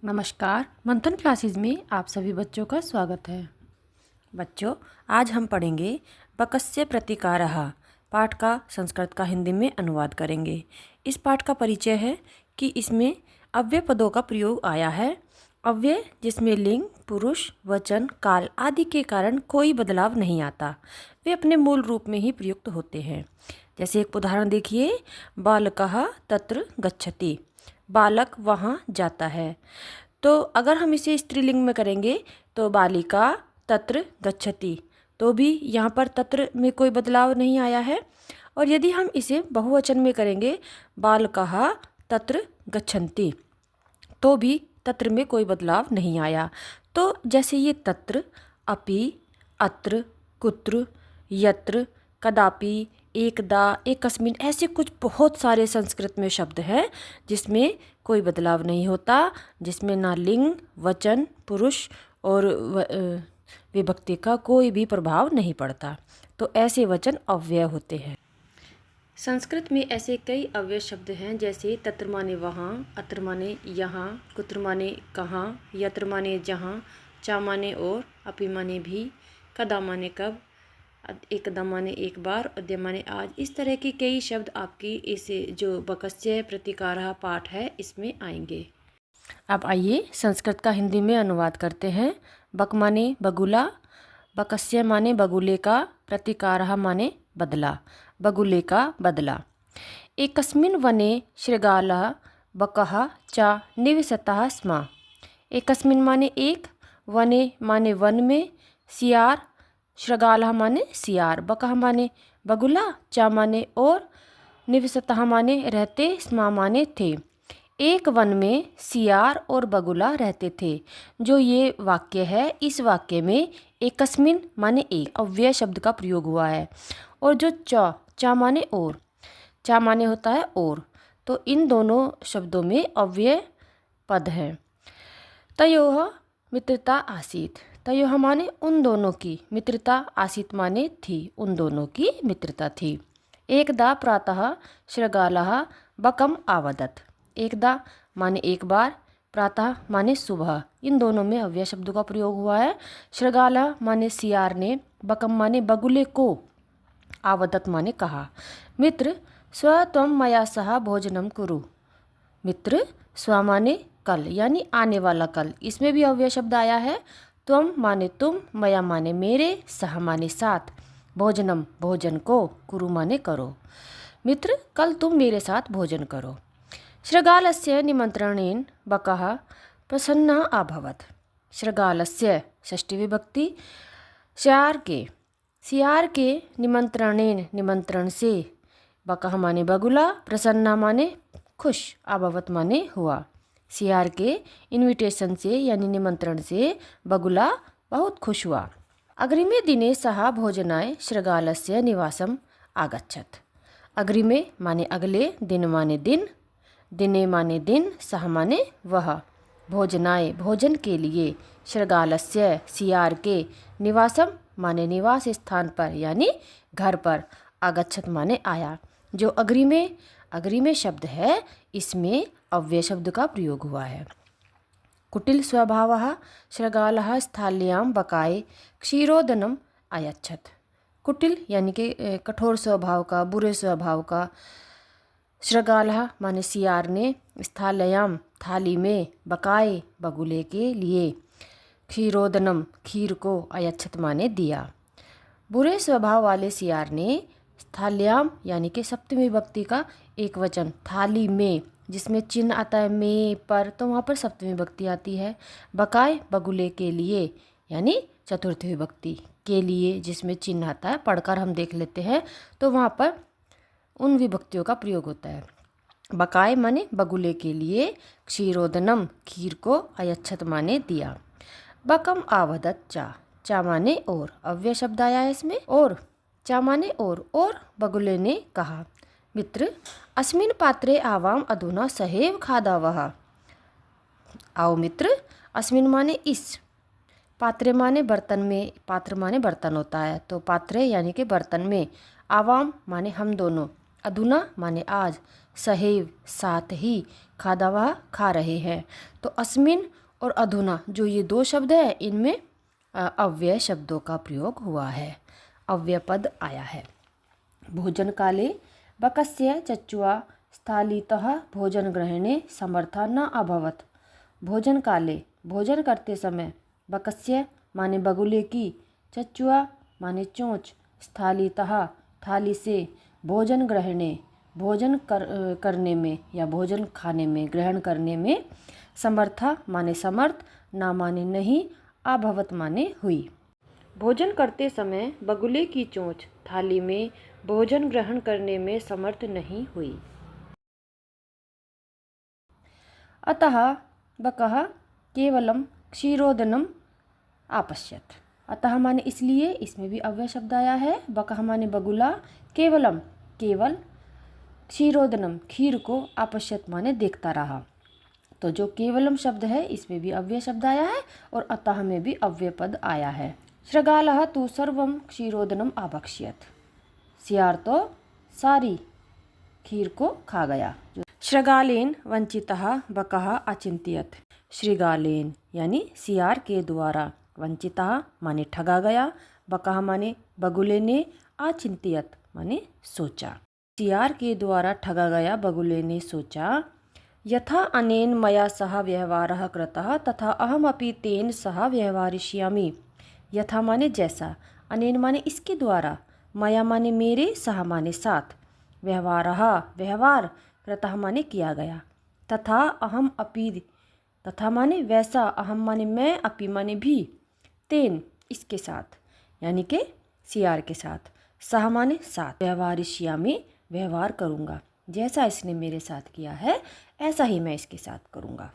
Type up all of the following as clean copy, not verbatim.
नमस्कार। मंथन क्लासेस में आप सभी बच्चों का स्वागत है। बच्चों, आज हम पढ़ेंगे बकस्य प्रतिकारः पाठ का संस्कृत का हिंदी में अनुवाद करेंगे। इस पाठ का परिचय है कि इसमें अव्यय पदों का प्रयोग आया है। अव्यय जिसमें लिंग, पुरुष, वचन, काल आदि के कारण कोई बदलाव नहीं आता, वे अपने मूल रूप में ही प्रयुक्त होते हैं। जैसे एक उदाहरण देखिए, बालकः तत्र गच्छति, बालक वहाँ जाता है। तो अगर हम इसे स्त्रीलिंग में करेंगे तो बालिका तत्र गच्छति, तो भी यहाँ पर तत्र में कोई बदलाव नहीं आया है। और यदि हम इसे बहुवचन में करेंगे बालकः तत्र गच्छन्ति, तो भी तत्र में कोई बदलाव नहीं आया। तो जैसे ये तत्र, अपि, अत्र, कुत्र, यत्र, कदापि, एकदा, एकस्मिन, ऐसे कुछ बहुत सारे संस्कृत में शब्द हैं जिसमें कोई बदलाव नहीं होता, जिसमें ना लिंग, वचन, पुरुष और विभक्ति का कोई भी प्रभाव नहीं पड़ता। तो ऐसे वचन अव्यय होते हैं। संस्कृत में ऐसे कई अव्यय शब्द हैं, जैसे तत्र माने वहाँ, अत्र माने यहाँ, कुत्र माने कहाँ, यत्र माने जहाँ, चा माने और, अपि माने भी, कदा माने कब, एकदा माने एक बार, अद्य माने आज। इस तरह के कई शब्द आपकी इस जो बकस्य प्रतिकारः पाठ है इसमें आएंगे। अब आइए संस्कृत का हिंदी में अनुवाद करते हैं। बक माने बगुला, बकस्य माने बगुले का, प्रतिकारः माने बदला, बगुले का बदला। एकस्मिन् वने शृगालः बकः च निवसतः स्म। एकस्मिन् माने एक, वने माने वन में, सियार, शृगालः माने सियार, बकः माने बगुला, चा माने और, निवसतः माने रहते, स्म माने थे। एक वन में सियार और बगुला रहते थे। जो ये वाक्य है, इस वाक्य में एकस्मिन माने एक अव्यय शब्द का प्रयोग हुआ है। और जो चा माने और, चा माने होता है और, तो इन दोनों शब्दों में अव्यय पद है। तयोः मित्रता आसीत, तयोः माने उन दोनों की, मित्रता आसीत माने थी, उन दोनों की मित्रता थी। एकदा प्रातः शृगालः बकम् आवदत्, एकदा माने एक बार, प्रातः माने सुबह, इन दोनों में अव्यय शब्द का प्रयोग हुआ है। शृगालः माने सियार ने, बकम माने बगुले को, आवदत् माने कहा। मित्र स्व त्वं मया सह भोजनम कुरु, मित्र स्व माने कल यानी आने वाला कल, इसमें भी अव्यय शब्द आया है। त्वम माने तुम, मया माने मेरे, सह माने साथ, भोजनम भोजन को, कुरु माने करो। मित्र कल तुम मेरे साथ भोजन करो। शृगालस्य निमंत्रणेन बकः प्रसन्नः अभवत्। शृगालस्य षष्ठी विभक्ति, सियार के निमंत्रणेन निमंत्रण से, बकः माने बगुला, प्रसन्ना माने खुश, अभवत माने हुआ। सियार के इनविटेशन से यानी निमंत्रण से बगुला बहुत खुश हुआ। अग्रिमे दिने सः भोजनाय शृगालस्य निवासम आगच्छत्। अग्रिमे माने अगले, दिन माने दिन, दिने माने दिन, सः माने वह, भोजनाय भोजन के लिए, शृगालस्य सियार के, निवासम माने निवास स्थान पर यानी घर पर, आगच्छत् माने आया। जो अग्रिमे शब्द है, इसमें अव्यय शब्द का प्रयोग हुआ है। कुटिल स्वभावः शृगालः स्थाल्यां बकाय क्षीरोदनम अयच्छत्। कुटिल यानी कि कठोर स्वभाव का, बुरे स्वभाव का, शृगालः माने सियार ने, स्थाल्यां थाली में, बकाय बगुले के लिए, क्षीरोदनम खीर को, अयच्छत् माने दिया। बुरे स्वभाव वाले सियार ने स्थाल्याम यानी कि सप्तमी विभक्ति का एक वचन, थाली में, जिसमें चिन्ह आता है में पर, तो वहाँ पर सप्तमी विभक्ति आती है। बकाय बगुले के लिए यानी चतुर्थी विभक्ति के लिए, जिसमें चिन्ह आता है, पढ़कर हम देख लेते हैं, तो वहाँ पर उन विभक्तियों का प्रयोग होता है। बकाय माने बगुले के लिए, क्षीरोदनम खीर को, अयच्छत् माने दिया। बकम आवदत चा माने और, अव्यय शब्द आया है इसमें, और चा माने और बगुले ने कहा। मित्र अस्मिन् पात्रे आवाम अधुना सहैव खादावः। आओ मित्र, अस्मिन् माने इस, पात्रे माने बर्तन में, पात्र माने बर्तन होता है, तो पात्रे यानी कि बर्तन में, आवाम माने हम दोनों, अधुना माने आज, सहैव साथ ही, खादा वह खा रहे हैं। तो अस्मिन और अधुना जो ये दो शब्द है इनमें अव्यय शब्दों का प्रयोग हुआ है, अव्यय पद आया है। भोजन काले बकस्य चच्चुआ स्थालितः भोजन ग्रहणे समर्था न अभवत्। भोजन काले भोजन करते समय, बकस्य माने बगुले की, चच्चुआ माने चोंच, स्थालितः थाली से, भोजन ग्रहणे भोजन करने में या भोजन खाने में, ग्रहण करने में, समर्था माने समर्थ, ना माने नहीं, अभवत माने हुई। भोजन करते समय बगुले की चोंच थाली में भोजन ग्रहण करने में समर्थ नहीं हुई। अतः बकः केवलम क्षीरोदनम आपश्यत। अतः माने इसलिए, इसमें भी अव्यय शब्द आया है। बकः माने बगुला, केवलम केवल, क्षीरोदनम खीर को, आपश्यत माने देखता रहा। तो जो केवलम शब्द है इसमें भी अव्यय शब्द आया है और अतः में भी अव्यय पद आया है। शृगालः तु सर्वम क्षीरोदनम आभक्ष्यत। सियार तो सारी खीर को खा गया। शृगालेन वंचितः बकः अचिंत्यत। शृगालेन यानी सियार के द्वारा, वंचितः माने ठगा गया, बकः माने बगुले ने, अचिंत्यत माने सोचा। सियार के द्वारा ठगा गया बगुले ने सोचा, यथा अनेन मया सह व्यवहारः कृतः तथा अहमपि तेन सह व्यवहारिष्यामि। यथा माने जैसा, अनेन माने इसके द्वारा, मया माने मेरे, सह माने साथ, व्यवहारः व्यवहार, कृतः माने किया गया, तथा अहम अपि तथा माने वैसा, अहम माने मैं, अपि माने भी, तेन इसके साथ यानी कि सियार के साथ, सह माने साथ, व्यवहारिष्यामि व्यवहार करूँगा, जैसा इसने मेरे साथ किया है ऐसा ही मैं इसके साथ करूँगा।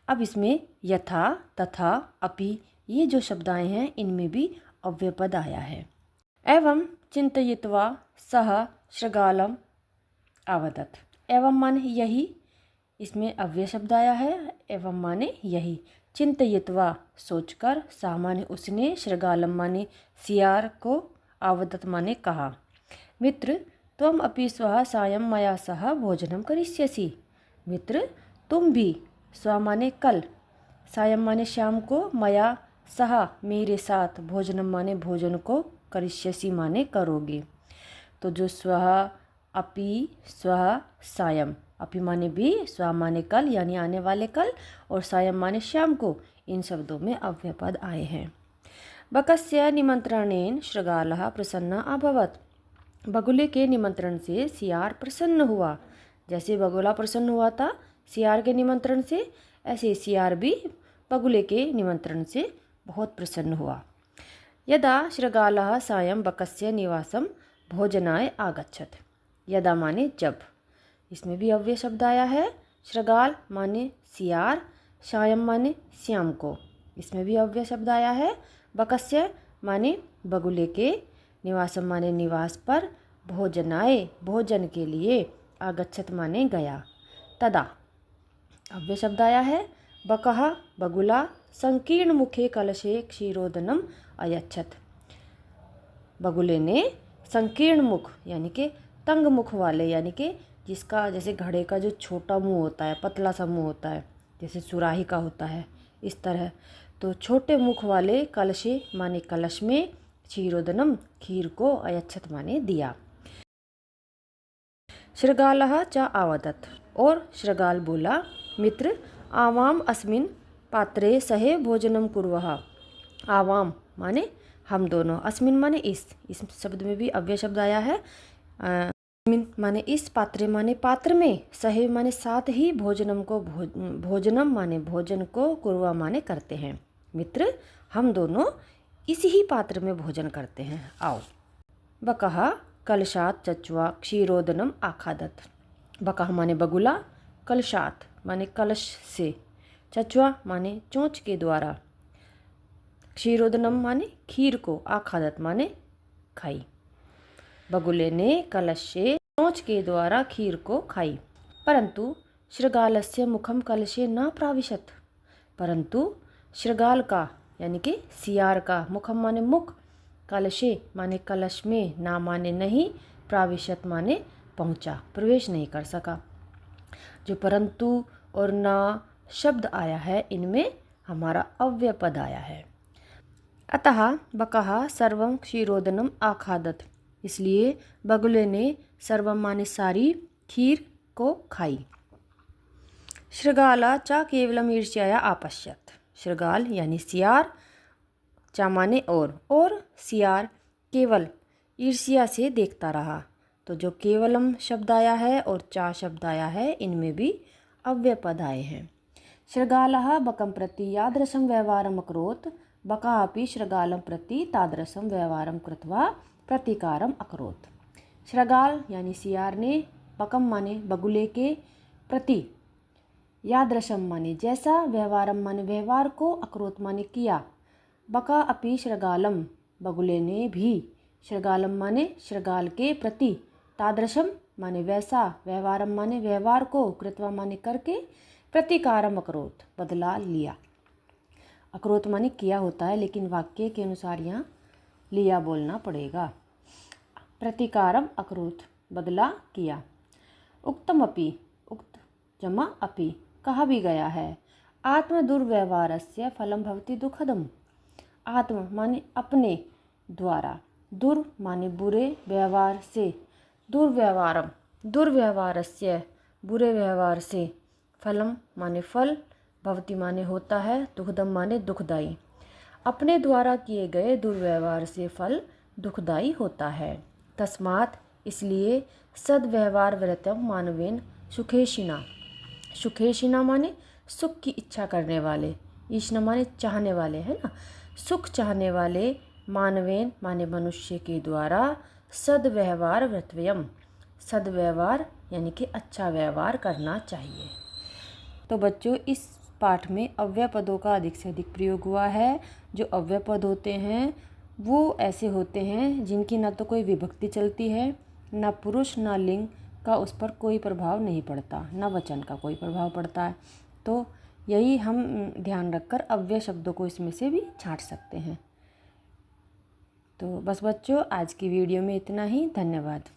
अब इसमें यथा, तथा, अपि ये जो शब्द आए हैं इनमें भी अव्यय पद आया है। एवं चिंतयित्वा सह शृगालम अवदत्। एवं माने यही, इसमें अव्यय शब्द आया है। एवं माने यही, चिंतयित्वा सोचकर, सह माने उसने, शृगालम माने सियार को, अवदत् माने कहा, मित्र त्वम अपि स्वः सायं मया सह भोजनम करिष्यसि। मित्र तुम भी, स्व माने कल, सायं माने शाम को, मया सह मेरे साथ, भोजनम माने भोजन को, करिष्यसि माने करोगे। तो जो स्वः, अपि, स्वः, सायं, अपि माने भी, स्व माने कल यानी आने वाले कल, और सायं माने शाम को, इन शब्दों में अव्यय पद आए हैं। बकस्य निमंत्रणेन शृगालः प्रसन्न अभवत्। बगुले के निमंत्रण से सियार प्रसन्न हुआ। जैसे बगुला प्रसन्न हुआ था सियार के निमंत्रण से, ऐसे सियार भी बगुले के निमंत्रण से बहुत प्रसन्न हुआ। यदा शृगालः सायं बकस्य निवासम भोजनाय आगच्छत्। यदा माने जब, इसमें भी अव्यय शब्द आया है। शृगाल माने सियार, सायं माने शाम को, इसमें भी अव्यय शब्द आया है। बकस्य माने बगुले के, निवासम माने निवास पर, भोजनाय भोजन के लिए, आगच्छत माने गया। तदा अव्यय शब्द आया है। बकः बगुला संकीर्ण मुखे कलशे क्षीरोदनम अयच्छत। बगुले ने संकीर्ण मुख यानी कि तंग मुख वाले, यानी कि जिसका जैसे घड़े का जो छोटा मुंह होता है, पतला सा मुंह होता है, जैसे सुराही का होता है, इस तरह, तो छोटे मुख वाले कलशे माने कलश में, क्षीरोदनम खीर को, अयच्छत माने दिया। शृगालः च आवदत्। और शृगाल बोला, मित्र आवाम अस्मिन् पात्रे सहे भोजनम कुर्वः। आवाम माने हम दोनों, अस्मिन् माने इस शब्द में भी अव्यय शब्द आया है। अस्मिन् माने इस, पात्रे माने पात्र में, सहे माने साथ ही, भोजनम को भोजनम माने भोजन को, कुर्वा माने करते हैं। मित्र हम दोनों इसी ही पात्र में भोजन करते हैं, आओ। बकः कलशात चच्वा क्षीरोदनम आखादत। बकः माने बगुला, कलशात माने कलश से, चच्वा माने चोंच के द्वारा, क्षीरोदनम माने खीर को, आखादत माने खाई। बगुले ने कलश से चोंच के द्वारा खीर को खाई। परंतु शृगालस्य मुखम कलशे न प्राविशत। परंतु शृगाल का यानी कि सियार का, मुखम माने मुख, कलशे माने कलश में, ना माने नहीं, प्राविशत माने पहुंचा, प्रवेश नहीं कर सका। जो परंतु और ना शब्द आया है, इनमें हमारा अव्यय पद आया है। अतः बकः सर्वं क्षीरोदनम आखादत, इसलिए बगुले ने सर्वम माने सारी खीर को खाई। शृगाला च केवलम ईर्ष्याया आपश्यत, शृगाल यानी सियार, चा माने और सियार केवल ईर्ष्या से देखता रहा। तो जो केवलम शब्द आया है और चा शब्द आया है, इनमें भी अव्यय पद आए हैं। शृगालः बकं प्रति यादृशं व्यवहारम् अकरोत्, बका अपि शृगालं प्रति तादृशं व्यवहारं कृत्वा प्रतिकारम अकरोत्। शृगाल यानी सियार ने बकम माने बगुले के प्रति, यादृशम माने जैसा, व्यवहारम माने व्यवहार को, अकरोत माने किया। बका अपि शृगालम, बगुले ने भी, शृगालम माने शृगाल के प्रति, तादृशम माने वैसा, व्यवहारम माने व्यवहार को, कृत्वा माने करके, प्रतिकारम अकरोत बदला लिया। अकरोत माने किया होता है, लेकिन वाक्य के अनुसार यहाँ लिया बोलना पड़ेगा। प्रतिकारम अकरोत बदला किया। उक्तम अपि, उक्त जमा अपि, कहा भी गया है। आत्म दुर्व्यवहारस्य फलम भवति दुखदम, आत्म माने अपने द्वारा, दुर माने बुरे, व्यवहार से, दुर्व्यवहारम दुर्व्यवहारस्य बुरे व्यवहार से, फलम माने फल, भवति माने होता है, दुखदम माने दुखदाई। अपने द्वारा किए गए दुर्व्यवहार से फल दुखदाई होता है। तस्मात् इसलिए सद्व्यवहार व्रतम मानवेन सुखेशिना, सुखेशिना माने सुख की इच्छा करने वाले, ईशना माने चाहने वाले, है ना, सुख चाहने वाले, मानवेन माने मनुष्य के द्वारा, सद्व्यवहार व्रतव्यम, सद्व्यवहार यानी कि अच्छा व्यवहार करना चाहिए। तो बच्चों, इस पाठ में अव्यय पदों का अधिक से अधिक प्रयोग हुआ है। जो अव्यय पद होते हैं वो ऐसे होते हैं जिनकी न तो कोई विभक्ति चलती है, न पुरुष न लिंग का उस पर कोई प्रभाव नहीं पड़ता, न वचन का कोई प्रभाव पड़ता है। तो यही हम ध्यान रखकर अव्यय शब्दों को इसमें से भी छांट सकते हैं। तो बस बच्चों, आज की वीडियो में इतना ही। धन्यवाद।